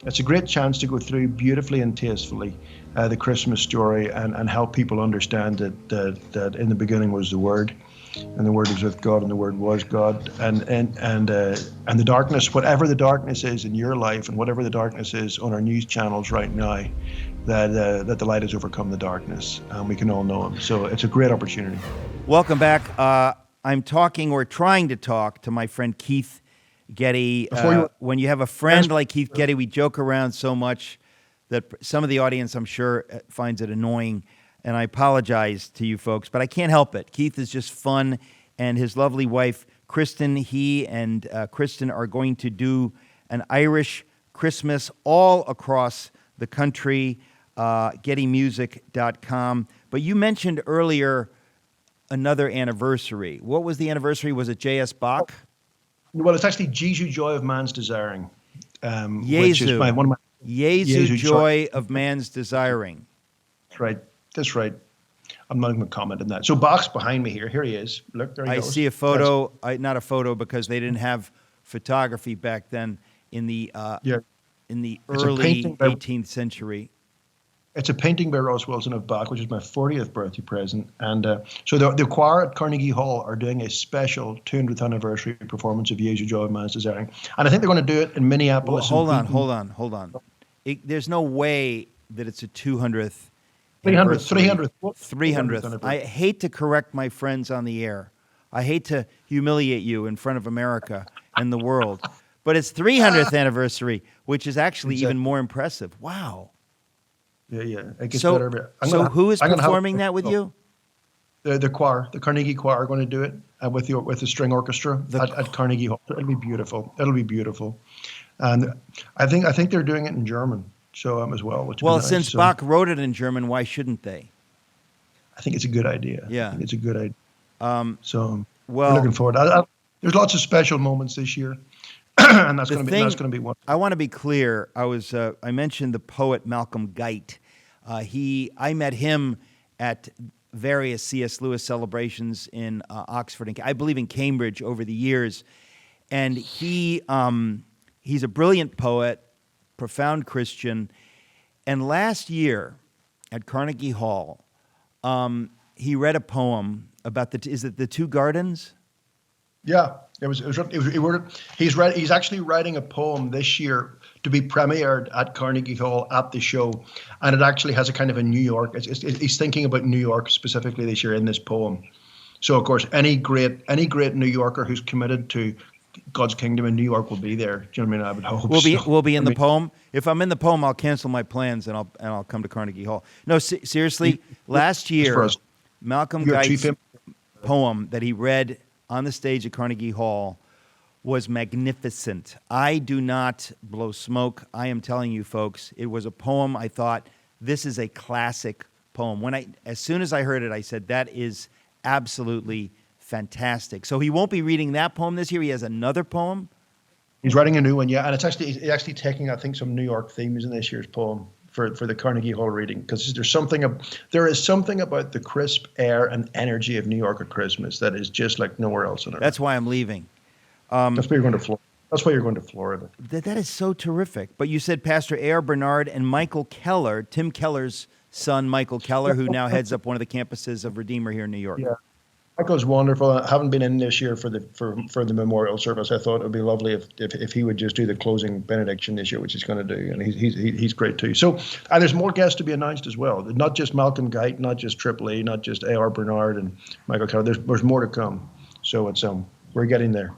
It's a great chance to go through beautifully and tastefully the Christmas story and help people understand that in the beginning was the Word, and the Word was with God, and the Word was God, and the darkness, whatever the darkness is in your life, and whatever the darkness is on our news channels right now, that the light has overcome the darkness, and we can all know Him. So it's a great opportunity. Welcome back. I'm talking or trying to talk to my friend Keith Getty. When you have a friend like Keith Getty, we joke around so much that some of the audience, I'm sure, finds it annoying. And I apologize to you folks, but I can't help it. Keith is just fun, and his lovely wife, Kristen, he and Kristen are going to do an Irish Christmas all across the country, gettymusic.com. But you mentioned earlier another anniversary. What was the anniversary? Was it J.S. Bach? Well, it's actually Jesu Joy of Man's Desiring, which is Jesu. one of my Jesu Joy of Man's Desiring. That's right. That's right. I'm not going to comment on that. So Bach's behind me here. Here he is. Look, there he goes. I see a photo. Not a photo because they didn't have photography back then in the early 18th century. It's a painting by Ross Wilson of Bach, which is my 40th birthday present. And so the choir at Carnegie Hall are doing a special 200th anniversary performance of Jesu Joy of Man's Desiring. And I think they're going to do it in Minneapolis. Well, hold on. There's no way that it's a 200th. 300th. I hate to correct my friends on the air. I hate to humiliate you in front of America and the world. But it's 300th anniversary, which is actually even more impressive. Wow. Yeah. It gets better. So who is performing that with you? The choir, the Carnegie Choir, are going to do it with the string orchestra at Carnegie Hall. It'll be beautiful. And I think they're doing it in German, so as well. Which well, nice. Since Bach wrote it in German, why shouldn't they? I think it's a good idea. Yeah, I think it's a good idea. Well, we're looking forward. There's lots of special moments this year. And that's going to be one. I want to be clear. I mentioned the poet Malcolm Guite. I met him at various C.S. Lewis celebrations in Oxford and I believe in Cambridge over the years, and he's a brilliant poet, profound Christian. And last year at Carnegie Hall, he read a poem about is it the two gardens? Yeah. He's actually writing a poem this year to be premiered at Carnegie Hall at the show, and it actually has a kind of a New York. He's thinking about New York specifically this year in this poem. So of course, any great New Yorker who's committed to God's kingdom in New York will be there. Do you know what I mean? I would hope. We'll be in the poem. If I'm in the poem, I'll cancel my plans and I'll come to Carnegie Hall. No, seriously. Last year, Malcolm Guite's poem that he read on the stage at Carnegie Hall was magnificent. I do not blow smoke. I am telling you, folks, it was a poem. I thought, this is a classic poem. As soon as I heard it, I said, that is absolutely fantastic. So he won't be reading that poem this year. He has another poem. He's writing a new one, yeah, and it's actually taking, I think, some New York themes in this year's poem for the Carnegie Hall reading, because there is something about the crisp air and energy of New York at Christmas that is just like nowhere else on earth. That's why I'm leaving. That's why you're going to Florida. That's why you're going to Florida. That is so terrific. But you said Pastor A.R. Bernard and Michael Keller, Tim Keller's son, Michael Keller, who now heads up one of the campuses of Redeemer here in New York. Yeah. Michael's wonderful. I haven't been in this year for the memorial service. I thought it would be lovely if he would just do the closing benediction this year, which he's going to do, and he's great too. So, and there's more guests to be announced as well. Not just Malcolm Guite, not just Triple E, not just A.R. Bernard and Michael Keller. There's more to come. So it's we're getting there.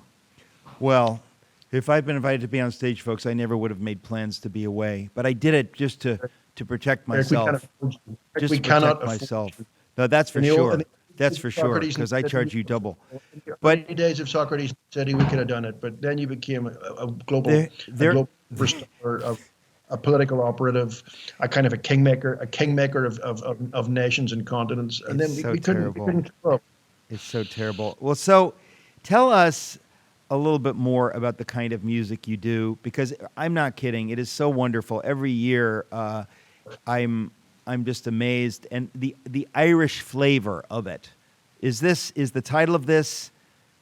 Well, if I'd been invited to be on stage, folks, I never would have made plans to be away, but I did it just to protect myself. Just to protect myself. No, that's for sure. That's for sure, because I charge you double. But in the days of Socrates City, we could have done it, but then you became a global superstar, a political operative, a kind of a kingmaker of nations and continents, and then we couldn't keep up. It's so terrible. Well, so tell us a little bit more about the kind of music you do, because I'm not kidding. It is so wonderful. Every year, I'm just amazed, and the Irish flavor of it. Is the title of this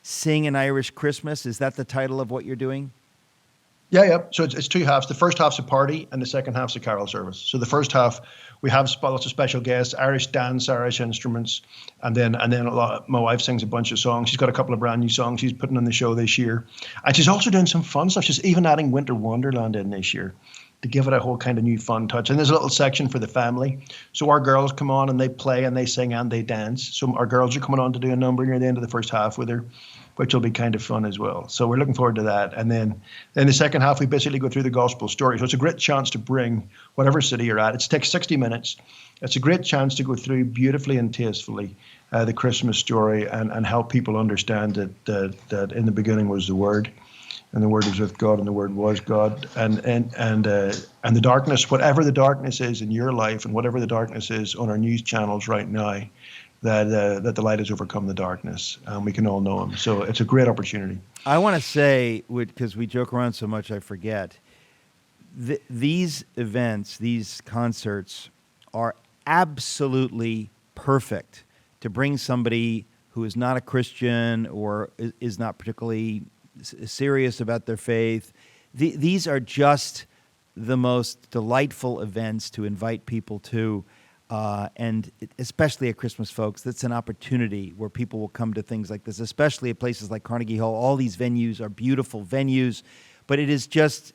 "Sing an Irish Christmas"? Is that the title of what you're doing? Yeah, yeah. So it's two halves. The first half's a party, and the second half's a carol service. So the first half, we have lots of special guests, Irish dance, Irish instruments, and then my wife sings a bunch of songs. She's got a couple of brand new songs she's putting on the show this year, and she's also doing some fun stuff. She's even adding Winter Wonderland in this year to give it a whole kind of new fun touch. And there's a little section for the family. So our girls come on and they play and they sing and they dance. So our girls are coming on to do a number near the end of the first half with her, which will be kind of fun as well. So we're looking forward to that. And then in the second half, we basically go through the gospel story. So it's a great chance to bring whatever city you're at. It takes 60 minutes. It's a great chance to go through beautifully and tastefully the Christmas story and help people understand that in the beginning was the Word, and the Word was with God, and the Word was God. And the darkness, whatever the darkness is in your life, and whatever the darkness is on our news channels right now, that the light has overcome the darkness, and we can all know Him. So it's a great opportunity. I want to say, because we joke around so much, I forget. These events, these concerts, are absolutely perfect to bring somebody who is not a Christian or is not particularly serious about their faith. These are just the most delightful events to invite people to, and especially at Christmas, folks. That's an opportunity where people will come to things like this, especially at places like Carnegie Hall. All these venues are beautiful venues, but it is just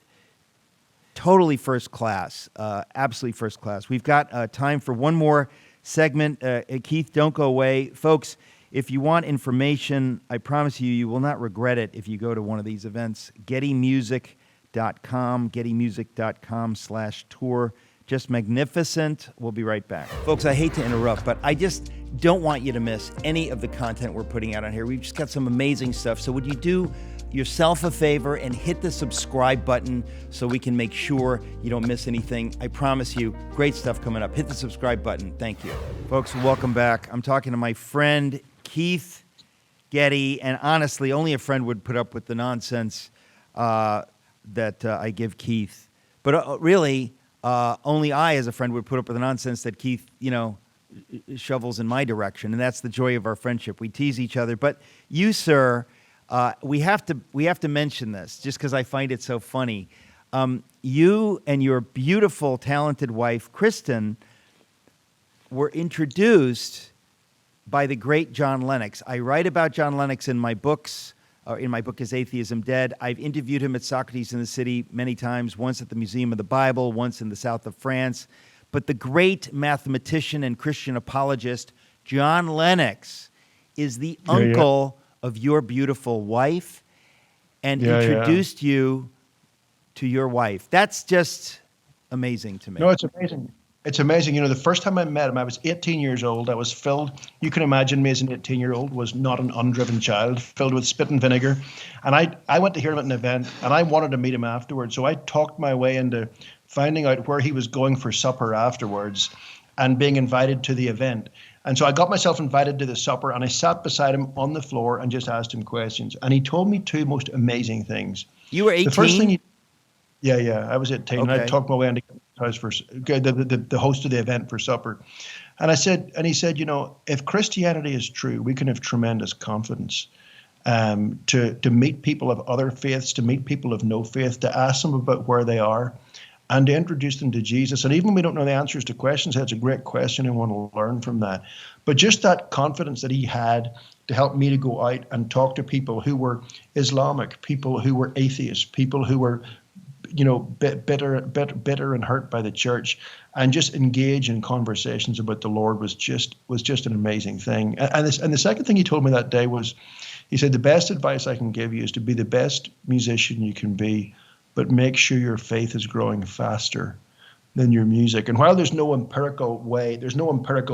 totally first class, absolutely first class. We've got time for one more segment. Keith, don't go away. Folks, if you want information, I promise you will not regret it if you go to one of these events. GettyMusic.com, GettyMusic.com/tour. Just magnificent. We'll be right back. Folks, I hate to interrupt, but I just don't want you to miss any of the content we're putting out on here. We've just got some amazing stuff. So would you do yourself a favor and hit the subscribe button so we can make sure you don't miss anything? I promise you, great stuff coming up. Hit the subscribe button. Thank you. Folks, welcome back. I'm talking to my friend, Keith Getty, and honestly, only a friend would put up with the nonsense that I give Keith. But really, only I, as a friend, would put up with the nonsense that Keith, shovels in my direction, and that's the joy of our friendship. We tease each other. But you, sir, we have to mention this just because I find it so funny. You and your beautiful, talented wife, Kristen, were introduced by the great John Lennox. I write about John Lennox in my books. In my book, Is Atheism Dead? I've interviewed him at Socrates in the City many times, once at the Museum of the Bible, once in the south of France. But the great mathematician and Christian apologist, John Lennox, is the uncle of your beautiful wife and introduced you to your wife. That's just amazing to me. No, it's amazing. It's amazing. The first time I met him, I was 18 years old. I was filled. You can imagine me as an 18-year-old was not an undriven child, filled with spit and vinegar. And I went to hear him at an event, and I wanted to meet him afterwards. So I talked my way into finding out where he was going for supper afterwards and being invited to the event. And so I got myself invited to the supper, and I sat beside him on the floor and just asked him questions. And he told me two most amazing things. You were 18? The first thing I was 18, okay. and I talked my way into house for the host of the event for supper. And he said, if Christianity is true, we can have tremendous confidence to meet people of other faiths, to meet people of no faith, to ask them about where they are, and to introduce them to Jesus. And even when we don't know the answers to questions, that's a great question and want to learn from that. But just that confidence that he had to help me to go out and talk to people who were Islamic, people who were atheists, people who were bitter and hurt by the church, and just engage in conversations about the Lord was just an amazing thing. And the second thing he told me that day was, he said, the best advice I can give you is to be the best musician you can be, but make sure your faith is growing faster than your music. And while there's no empirical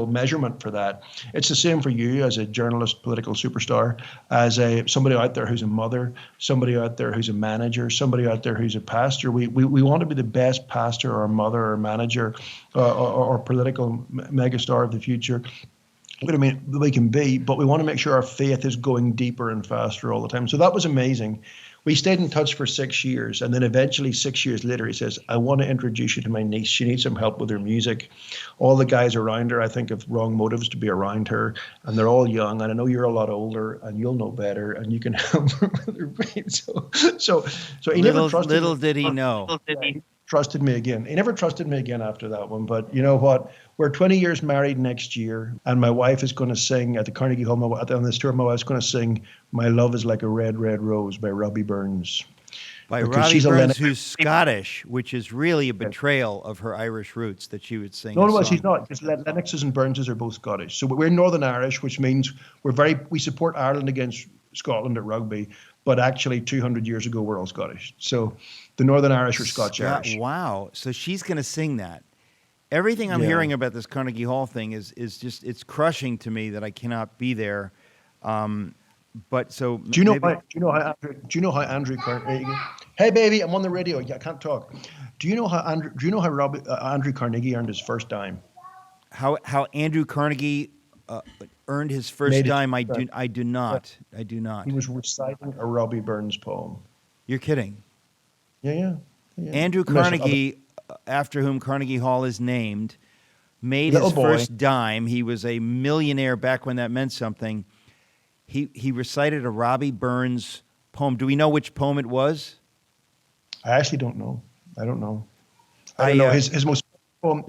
measurement for that, it's the same for you as a journalist, political superstar, as somebody out there who's a mother, somebody out there who's a manager, somebody out there who's a pastor. We want to be the best pastor or mother or manager or political megastar of the future. We can be, but we want to make sure our faith is going deeper and faster all the time. So that was amazing. We stayed in touch for 6 years, and then eventually 6 years later, he says, I want to introduce you to my niece. She needs some help with her music. All the guys around her, I think, have wrong motives to be around her, and they're all young, and I know you're a lot older, and you'll know better, and you can help her with her brain. So he never trusted me. Little did he know. He trusted me again. He never trusted me again after that one. But you know what? We're 20 years married next year, and my wife is going to sing at the Carnegie Hall. On this tour, my wife's going to sing "My Love Is Like a Red, Red Rose" by Robbie Burns. By Robbie Burns, who's Scottish, which is really a betrayal of her Irish roots that she would sing. No, she's not. Because Lennoxes and Burnses are both Scottish. So we're Northern Irish, which means we support Ireland against Scotland at rugby, but actually 200 years ago we're all Scottish. So the Northern Irish are Scotch-Irish. Wow. So she's going to sing that. Everything I'm hearing about this Carnegie Hall thing is just, it's crushing to me that I cannot be there. But so do you know how Andrew Carnegie? Hey baby, I'm on the radio. I can't talk. Do you know how Andrew Carnegie earned his first dime? How Andrew Carnegie earned his first dime? I do not. He was reciting a Robbie Burns poem. You're kidding? Yeah. Andrew Carnegie, after whom Carnegie Hall is named, made his first dime. He was a millionaire back when that meant something. He recited a Robbie Burns poem. Do we know which poem it was? I actually don't know. I don't know. His most poem,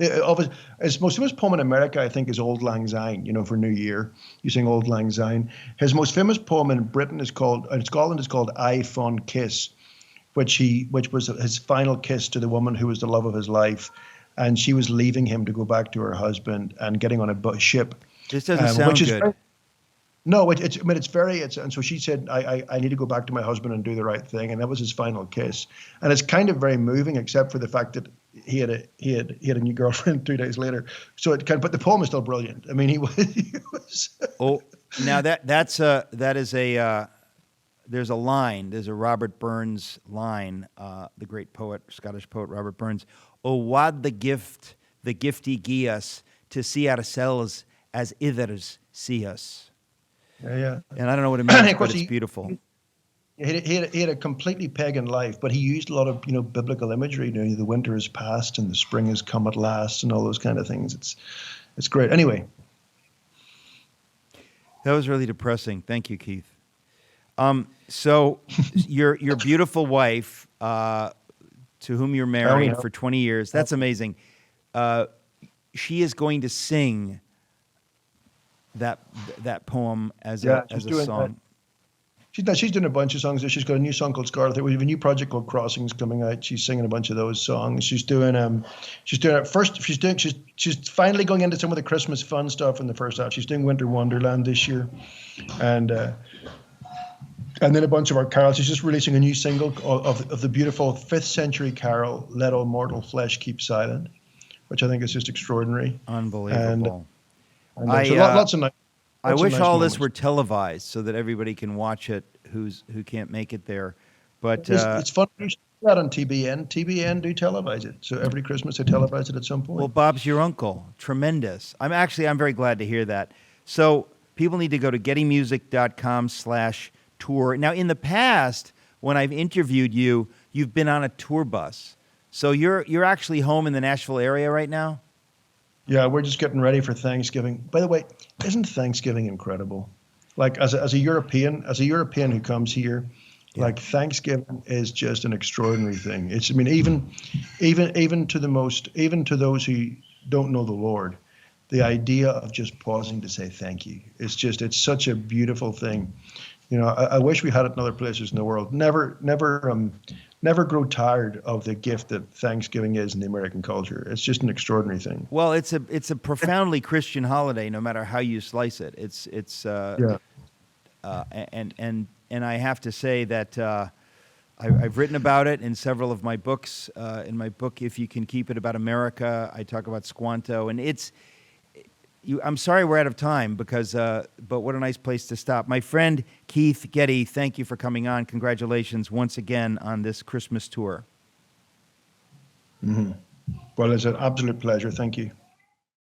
his most famous poem in America, I think, is "Auld Lang Syne." You know, for New Year, you sing "Auld Lang Syne." His most famous poem in Britain in Scotland is called "I Fond Kiss," which was his final kiss to the woman who was the love of his life, and she was leaving him to go back to her husband and getting on a ship. This doesn't sound good. And so she said, I need to go back to my husband and do the right thing. And that was his final kiss. And it's kind of very moving, except for the fact that he had a new girlfriend 2 days later. So but the poem is still brilliant. I mean, he was. Oh, now there's a line, there's a Robert Burns line, the great poet, Scottish poet Robert Burns. Oh, wad the gifty gie us to see ourselves as others see us. Yeah. And I don't know what it means, but it's beautiful. He had a completely pagan life, but he used a lot of biblical imagery. The winter is past and the spring has come at last, and all those kind of things. It's great. Anyway, that was really depressing. Thank you, Keith. So your beautiful wife, to whom you're married for 20 years, that's amazing. She is going to sing that poem as a song. She's doing a bunch of songs. She's got a new song called Scarlet. We have a new project called Crossings coming out. She's singing a bunch of those songs. She's finally going into some of the Christmas fun stuff in the first half. She's doing Winter Wonderland this year, and then a bunch of our carols. She's just releasing a new single of the beautiful 5th century carol, "Let All Mortal Flesh Keep Silent," which I think is just extraordinary. Unbelievable. Lots of nice. I wish all this were televised so that everybody can watch it who can't make it there. But it's fun. You should do that on TBN. TBN do televise it. So every Christmas they televise it at some point. Well, Bob's your uncle. Tremendous. I'm very glad to hear that. So people need to go to gettymusic.com/tour. Now, in the past, when I've interviewed you, you've been on a tour bus. So you're actually home in the Nashville area right now? Yeah, we're just getting ready for Thanksgiving. By the way, isn't Thanksgiving incredible? Like as a European who comes here, like Thanksgiving is just an extraordinary thing. Even to those who don't know the Lord, the idea of just pausing to say thank you. It's such a beautiful thing. I wish we had it in other places in the world. Never grow tired of the gift that Thanksgiving is in the American culture. It's just an extraordinary thing. Well, it's a profoundly Christian holiday, no matter how you slice it. And I have to say that I've written about it in several of my books. In my book, If You Can Keep It, about America, I talk about Squanto, and I'm sorry we're out of time but what a nice place to stop. My friend Keith Getty, thank you for coming on. Congratulations once again on this Christmas tour. Mm-hmm. Well, it's an absolute pleasure. Thank you.